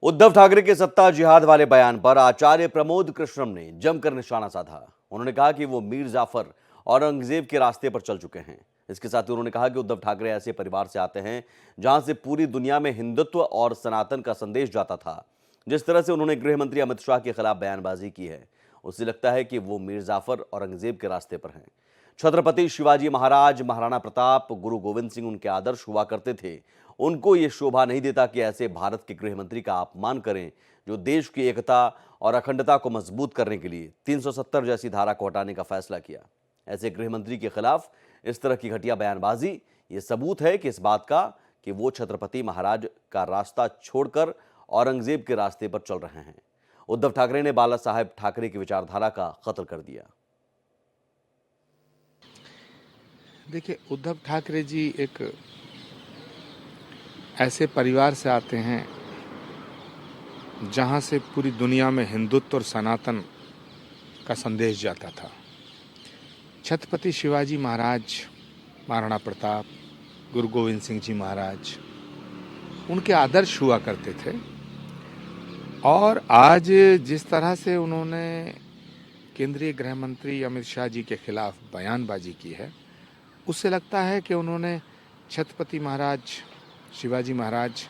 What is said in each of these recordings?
उद्धव ठाकरे के सत्ता जिहाद वाले बयान पर आचार्य प्रमोद कृष्णम ने जमकर निशाना साधा। उन्होंने कहा कि वो मीर जाफर और औरंगजेब के रास्ते पर चल चुके हैं। इसके साथ ही उन्होंने कहा कि उद्धव ठाकरे ऐसे परिवार से आते हैं जहां से पूरी दुनिया में हिंदुत्व और सनातन का संदेश जाता था। जिस तरह से उन्होंने गृह मंत्री अमित शाह के खिलाफ बयानबाजी की है, उससे लगता है कि वो मीर जाफर और औरंगजेब के रास्ते पर हैं। छत्रपति शिवाजी महाराज, महाराणा प्रताप, गुरु गोविंद सिंह उनके आदर्श हुआ करते थे। उनको ये शोभा नहीं देता कि ऐसे भारत के गृह मंत्री का अपमान करें जो देश की एकता और अखंडता को मजबूत करने के लिए 370 जैसी धारा को हटाने का फैसला किया। ऐसे गृह मंत्री के खिलाफ इस तरह की घटिया बयानबाजी ये सबूत है कि इस बात का कि वो छत्रपति महाराज का रास्ता छोड़कर औरंगजेब के रास्ते पर चल रहे हैं। उद्धव ठाकरे ने बाला साहेब ठाकरे की विचारधारा का कत्ल कर दिया। देखिए, उद्धव ठाकरे जी एक ऐसे परिवार से आते हैं जहां से पूरी दुनिया में हिंदुत्व और सनातन का संदेश जाता था। छत्रपति शिवाजी महाराज, महाराणा प्रताप, गुरु गोविंद सिंह जी महाराज उनके आदर्श हुआ करते थे। और आज जिस तरह से उन्होंने केंद्रीय गृह मंत्री अमित शाह जी के खिलाफ बयानबाजी की है, उससे लगता है कि उन्होंने छत्रपति महाराज, शिवाजी महाराज,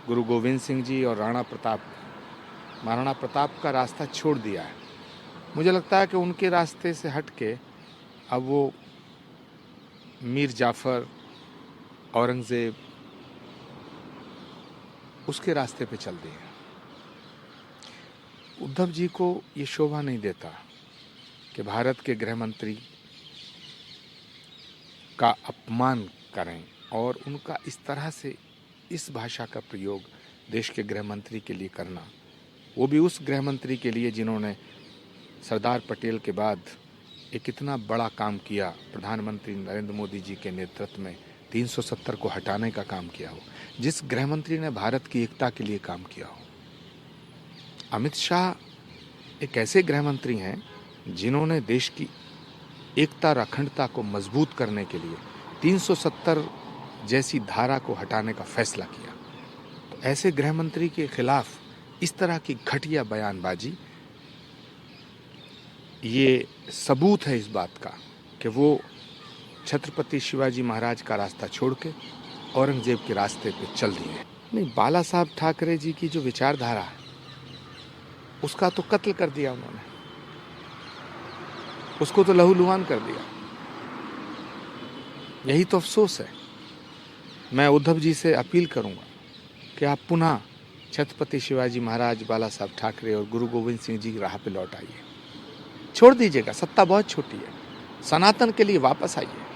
गुरु गोविंद सिंह जी और महाराणा प्रताप का रास्ता छोड़ दिया है। मुझे लगता है कि उनके रास्ते से हट के अब वो मीर जाफर, औरंगजेब उसके रास्ते पे चल दिए। उद्धव जी को ये शोभा नहीं देता कि भारत के गृह मंत्री का अपमान करें और उनका इस तरह से इस भाषा का प्रयोग देश के गृह मंत्री के लिए करना, वो भी उस गृह मंत्री के लिए जिन्होंने सरदार पटेल के बाद एक इतना बड़ा काम किया, प्रधानमंत्री नरेंद्र मोदी जी के नेतृत्व में 370 को हटाने का काम किया हो, जिस गृह मंत्री ने भारत की एकता के लिए काम किया हो। अमित शाह एक ऐसे गृह मंत्री हैं जिन्होंने देश की एकता और अखंडता को मजबूत करने के लिए 370 जैसी धारा को हटाने का फैसला किया। तो ऐसे गृह मंत्री के खिलाफ इस तरह की घटिया बयानबाजी ये सबूत है इस बात का कि वो छत्रपति शिवाजी महाराज का रास्ता छोड़ के औरंगजेब के रास्ते पे चल दिए हैं। नहीं, बाला साहब ठाकरे जी की जो विचारधारा है उसका तो कत्ल कर दिया उन्होंने, उसको तो लहूलुहान कर दिया। यही तो अफसोस है। मैं उद्धव जी से अपील करूंगा कि आप पुनः छत्रपति शिवाजी महाराज, बाला साहब ठाकरे और गुरु गोविंद सिंह जी की राह पे लौट आइए। छोड़ दीजिएगा, सत्ता बहुत छोटी है। सनातन के लिए वापस आइए।